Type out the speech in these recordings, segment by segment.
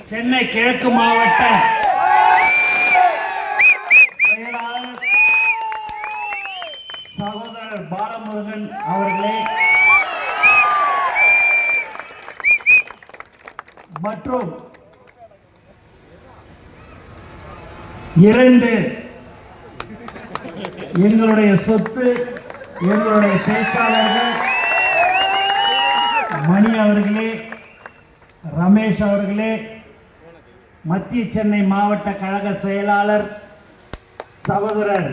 சென்னை கிழக்கு மாவட்ட செயலாளர் சகோதரர் பாலமுருகன் அவர்களே மற்றும் 2 எங்களுடைய சொத்து எங்களுடைய பேச்சாளர்கள் மணி அவர்களே, ரமேஷ் அவர்களே, மத்திய சென்னை மாவட்ட கழக செயலாளர் சகோதரர்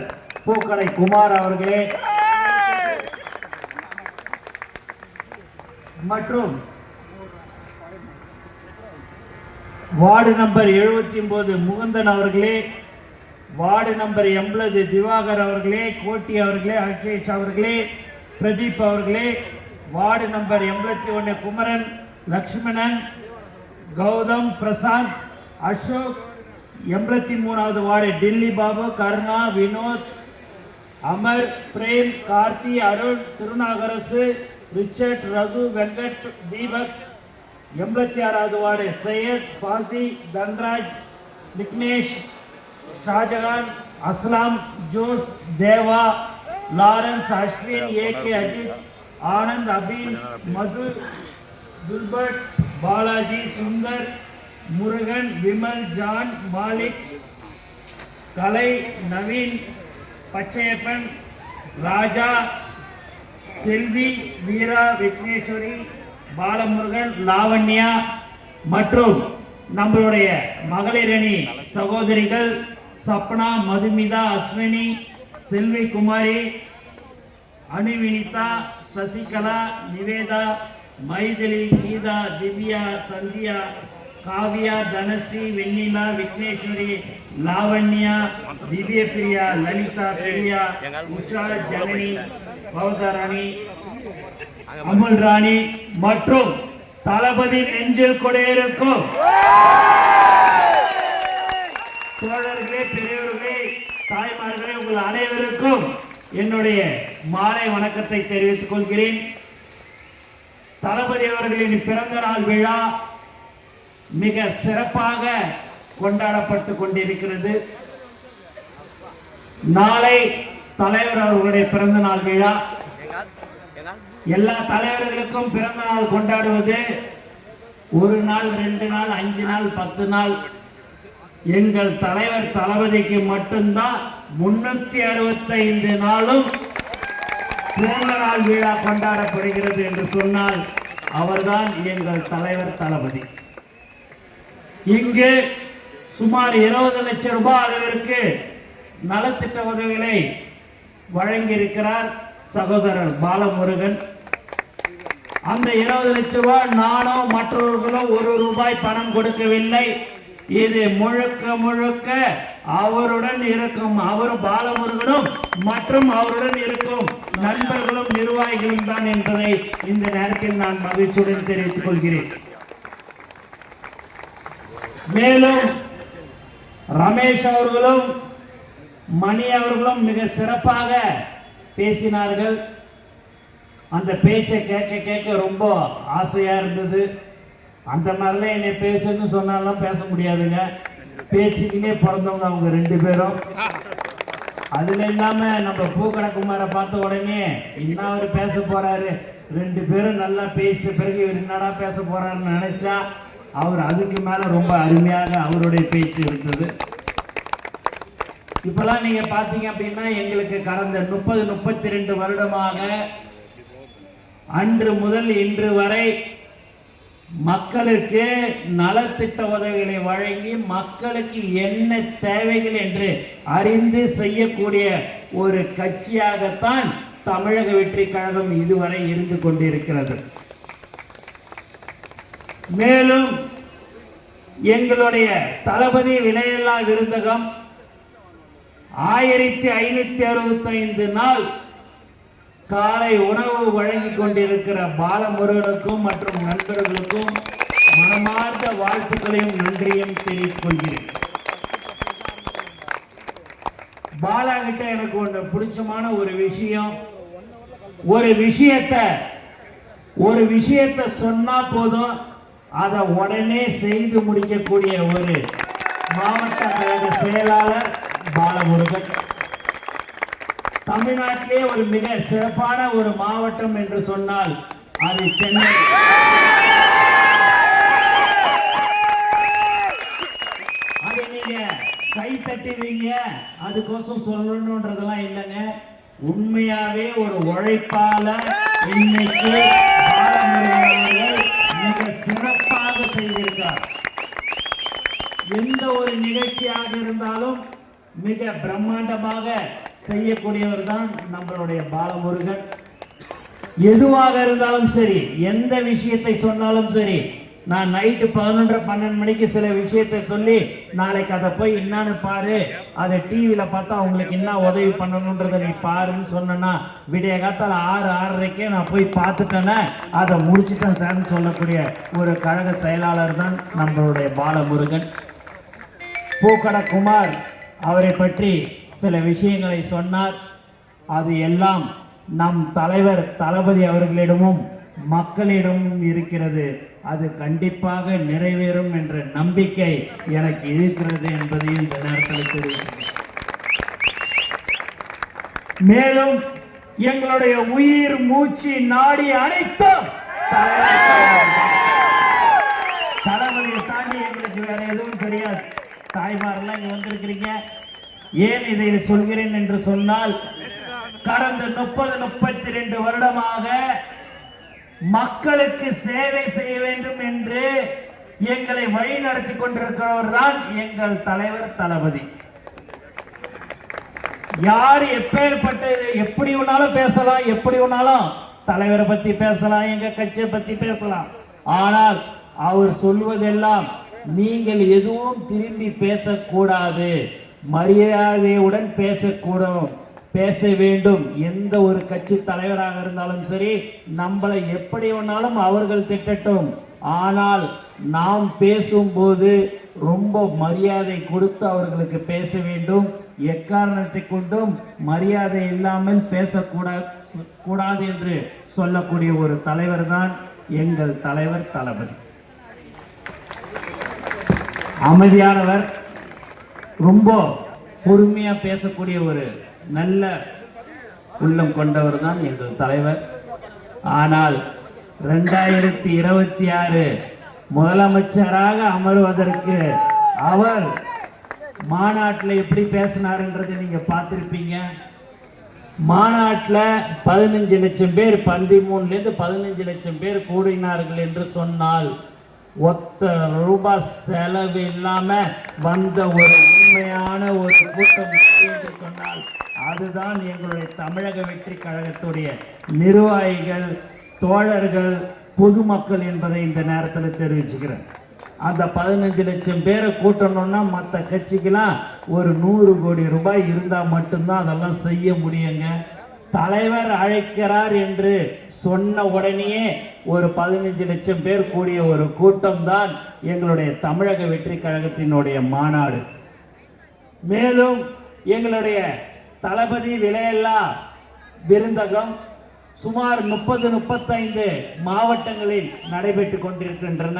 பூக்கடை குமார் அவர்களே மற்றும் வார்டு நம்பர் 79 முகுந்தன் அவர்களே, வார்டு நம்பர் 80 திவாகர் அவர்களே, கோட்டி அவர்களே, அக்ஷேஷ் அவர்களே, பிரதீப் அவர்களே, வார்டு நம்பர் 81 குமரன், லக்ஷ்மணன், கௌதம், பிரசாந்த், அசோக், 83வது வார்டு டில்லி பாபு, கருணா, வினோத், அமர், பிரேம், கார்த்தி, அருண், திருநாகரசு, ரிச்சர்ட், ரகு, வெங்கட், தீபக், 86வது ward Syed, Fazi, Dhanraj, Vignesh, Shahjahan, Aslam, Jose, Deva, Lawrence, Ashwin, AK, Ajith, Anand, Abin, Madhu, துல்பட், பாலாஜி, சுந்தர், முருகன், விமல், ஜான், மாலிக், கலை, நவீன், பச்சையப்பன், ராஜா, செல்வி, வீரா, விக்னேஸ்வரி, பாலமுருகன், லாவண்யா மற்றும் நம்மளுடைய மகளிர் அணி சகோதரிகள் சப்னா, மதுமிதா, அஸ்வினி, செல்வி குமாரி, அனுவினிதா, சசிகலா, நிவேதா, மைதிலி, கீதா, திவ்யா, சந்தியா, காவியா, தனஸ்ரீ, வெண்ணிலா, விக்னேஸ்வரி, லாவண்யா, திவ்ய பிரியா, லலிதா, பிரியா, உஷா, ஜனனி, பவதாராணி, அமுல் ராணி மற்றும் தளபதி நெஞ்சில் கொடையிருக்கும் தோழர்களே, பெரியவர்களே, தாய்மார்களே, உங்கள் அனைவருக்கும் என்னுடைய மாலை வணக்கத்தை தெரிவித்துக் கொள்கிறேன். தளபதி அவர்களின் பிறந்த நாள் விழா மிக சிறப்பாக கொண்டாடப்பட்டு கொண்டிருக்கிறது. நாளை தலைவர் அவர்களுடைய பிறந்த நாள் விழா. எல்லா தலைவர்களுக்கும் பிறந்த நாள் கொண்டாடுவது 1 நாள், 2 நாள், 5 நாள், 10 நாள். எங்கள் தலைவர் தளபதிக்கு மட்டும்தான் 365 நாளும் பிறந்த நாள் விழா கொண்டாடப்படுகிறது என்று சொன்னால் அவர்தான் எங்கள் தலைவர் தளபதி. இங்கு சுமார் 20 லட்சம் ரூபாய் அளவிற்கு நலத்திட்ட உதவிகளை வழங்கியிருக்கிறார் சகோதரர் பாலமுருகன். அந்த 20 லட்சம் ரூபாய் நானோ மற்றவர்களோ 1 ரூபாய் பணம் கொடுக்கவில்லை. இது முழுக்க முழுக்க அவருடன் இருக்கும் அவர் பாலமுருகனும் மற்றும் அவருடன் இருக்கும் நண்பர்களும் நிர்வாகிகளும் தான் என்பதை இந்த நேரத்தில் நான் மகிழ்ச்சியுடன் தெரிவித்துக் கொள்கிறேன். மேலும் ரமேஷ் அவர்களும் மணி அவர்களும் மிக சிறப்பாக பேசினார்கள். அந்த பேச்சை கேட்க கேட்க ரொம்ப ஆசையா இருந்தது. அந்த மாதிரிலாம் என்னை பேசுன்னு சொன்னாலும் பேச முடியாதுங்க. பேச்சுக்கினே பிறந்தவங்க அவங்க 2 பேரும். அதுல இல்லாம நம்ம பூக்கடை குமாரை பார்த்த உடனே இன்னும் அவர் பேச போறாரு, 2 பேரும் நல்லா பேசிட்ட பிறகு இவர் என்னடா பேச போறாருன்னு நினைச்சா அவர் அதுக்கு மேல ரொம்ப அருமையாக அவருடைய பேச்சு இருந்தது. இப்பெல்லாம் நீங்க பாத்தீங்க அப்படின்னா எங்களுக்கு கடந்த 30-32 வருடமாக அன்று முதல் இன்று வரை மக்களுக்கு நலத்திட்ட உதவிகளை வழங்கி மக்களுக்கு என்ன தேவைகள் என்று அறிந்து செய்யக்கூடிய ஒரு கட்சியாகத்தான் தமிழக வெற்றி கழகம் இதுவரை இருந்து கொண்டிருக்கிறது. மேலும் எங்களுடைய தளபதி விலையில்லா விருந்தகம் 1565 நாள் காலை உணவு வழங்கி கொண்டிருக்கிற பாலமுருகனுக்கும் மற்றும் நண்பர்களுக்கும் மனமார்ந்த வாழ்த்துக்களையும் நன்றியும் தெரிவித்துக் கொள்கிறேன். பாலா கிட்ட எனக்கு ஒன்று பிடிச்சமான ஒரு விஷயத்தை சொன்னா போதும், அதை உடனே செய்து முடிக்கக்கூடிய ஒரு மாவட்ட கழக செயலாளர் பாலமுருகன். தமிழ்நாட்டிலே ஒரு மிக சிறப்பான ஒரு மாவட்டம் என்று சொன்னால் அது சென்னை. அதை நீங்க கை தட்டுவீங்க, அதுக்கோசம் சொல்லணும்ன்றதெல்லாம் இல்லைங்க. உண்மையாவே ஒரு உழைப்பாளர் இன்னைக்கு பாலமுருகன் மிக சிறப்பாக செய்திருக்கார். எந்த ஒரு நிகழ்ச்சியாக இருந்தாலும் மிக பிரம்மாண்டமாக செய்யக்கூடியவர் தான் நம்மளுடைய பாலமுருகன். எதுவாக இருந்தாலும் சரி, எந்த விஷயத்தை சொன்னாலும் சரி, நான் நைட்டு 11:30-12 மணிக்கு சில விஷயத்தை சொல்லி நாளைக்கு அதை போய் என்னான்னு பாரு, அதை டிவியில் பார்த்தா அவங்களுக்கு என்ன உதவி பண்ணணுன்றதை நீ பாருன்னு சொன்னா விடிய காத்தால 6-6:30க்கே நான் போய் பார்த்துட்டேன்னா அதை முடிச்சுட்டேன் சார்னு சொல்லக்கூடிய ஒரு கழக செயலாளர் தான் நம்மளுடைய பாலமுருகன். பூக்கட குமார் அவரை பற்றி சில விஷயங்களை சொன்னார். அது எல்லாம் நம் தலைவர் தளபதி அவர்களிடமும் மக்களிடமும் இருக்கிறது. அது கண்டிப்பாக நிறைவேறும் என்ற நம்பிக்கை எனக்கு இருக்கிறது என்பதையும் இந்த நேரத்தில் தெரிவிக்கிறேன். மேலும் எங்களுடைய உயிர் மூச்சு நாடி அனைத்தும் தளபதியை தாண்டி எங்களுக்கு வேற எதுவும் தெரியாது. தாய்மாரெல்லாம் இங்க வந்திருக்கிறீங்க. ஏன் இதை சொல்கிறேன் என்று சொன்னால், கடந்த 30-32 வருடமாக மக்களுக்கு சேவை செய்ய வேண்டும் என்று எங்களை வழி நடத்தி கொண்டிருக்கிறவர் தான் எங்கள் தலைவர் தளபதி. யார் எப்பேற்பட்ட எப்படி வேணாலும் பேசலாம், எப்படி வேணாலும் தலைவரை பத்தி பேசலாம், எங்க கட்சியை பத்தி பேசலாம். ஆனால் அவர் சொல்வதெல்லாம் நீங்கள் எதுவும் திரும்பி பேசக்கூடாது, மரியாதையுடன் பேசக்கூடும், பேச வேண்டும். எந்த ஒரு கட்சி தலைவராக இருந்தாலும் சரி, நம்மளை எப்படி வேணாலும் அவர்கள் திட்டட்டும், ஆனால் நாம் பேசும்போது ரொம்ப மரியாதை கொடுத்து அவர்களுக்கு பேச வேண்டும். எக்காரணத்தை கொண்டும் மரியாதை இல்லாமல் பேசக்கூடாது என்று சொல்லக்கூடிய ஒரு தலைவர் தான் எங்கள் தலைவர் தளபதி. அமைதியானவர், ரொம்ப பொறுமையா பேசக்கூடிய ஒரு நல்ல உள்ளம் கொண்டவர் தான் எங்கள் தலைவர். ஆனால் 2026 முதலமைச்சராக அமர்வதற்கு அவர் மாநாட்டில் எப்படி பேசினார்ன்றதை நீங்க பார்த்திருப்பீங்க. மாநாட்டில் 15 லட்சம் பேர், 13லேருந்து 15 லட்சம் பேர் கூடினார்கள் என்று சொன்னால், ஒத்த ரூபாய் செலவு இல்லாம வந்த ஒரு உண்மையான ஒரு கூட்டம் என்று சொன்னால் அதுதான் எங்களுடைய தமிழக வெற்றி கழகத்துடைய நிர்வாகிகள், தோழர்கள், பொதுமக்கள் என்பதை இந்த நேரத்தில் தெரிவிச்சுக்கிறேன். அந்த 15 லட்சம் பேரை கூட்டணும்னா மற்ற கட்சிக்கெல்லாம் ஒரு 100 கோடி ரூபாய் இருந்தால் மட்டும்தான் அதெல்லாம் செய்ய முடியுங்க. தலைவர் அழைக்கிறார் என்று சொன்ன உடனேயே ஒரு 15 லட்சம் பேர் கூடிய ஒரு கூட்டம் தான் எங்களுடைய தமிழக வெற்றி கழகத்தினுடைய மாநாடு. மேலும் எங்களுடைய தளபதி விலையில்லா விருந்தகம் சுமார் 30-35 மாவட்டங்களில் நடைபெற்று கொண்டிருக்கின்றன.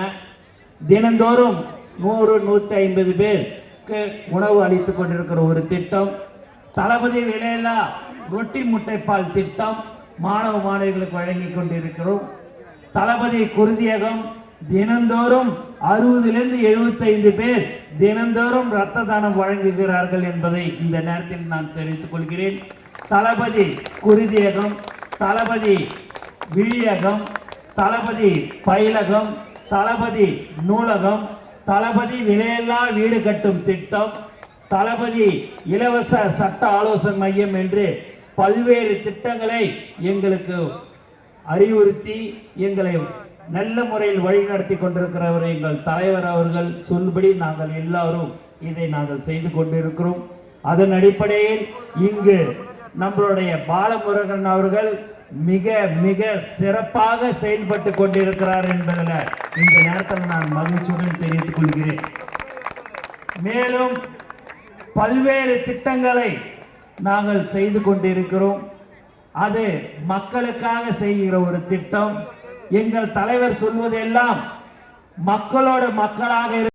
தினந்தோறும் 100-150 பேருக்கு உணவு அளித்துக் கொண்டிருக்கிற ஒரு திட்டம். தளபதி விலையில்லா ரொட்டி முட்டைப்பால் திட்டம் மாணவ மாணவிகளுக்கு வழங்கி கொண்டிருக்கிறோம். தளபதி குருதியகம் தினந்தோறும் 60லிருந்து 75 பேர் தினந்தோறும் இரத்த தானம் வழங்குகிறார்கள் என்பதை இந்த நேரத்தில் நான் தெரிவித்துக் கொள்கிறேன். தளபதி குருதியகம், தளபதி விழியகம், தளபதி பயிலகம், தளபதி நூலகம், தளபதி விலையில்லா வீடு கட்டும் திட்டம், தளபதி இலவச சட்ட ஆலோசனை மையம் என்று பல்வேறு திட்டங்களை எங்களுக்கு அறிவுறுத்தி எங்களை நல்ல முறையில் வழிநடத்தி கொண்டிருக்கிறவர் எங்கள் தலைவர் அவர்கள் சொல்படி நாங்கள் எல்லாரும் இதை நாங்கள் செய்து கொண்டிருக்கிறோம். அதன் அடிப்படையில் இங்கு நம்மளுடைய பாலமுருகன் அவர்கள் மிக மிக சிறப்பாக செயல்பட்டு கொண்டிருக்கிறார் என்பதில் இந்த நேரத்தில் நான் மகிழ்ச்சியுடன் தெரிவித்துக் கொள்கிறேன். மேலும் பல்வேறு திட்டங்களை நாங்கள் செய்து கொண்டிருக்கிறோம். அது மக்களுக்காக செய்கிற ஒரு திட்டம். எங்கள் தலைவர் சொல்வதெல்லாம் மக்களோட மக்களாக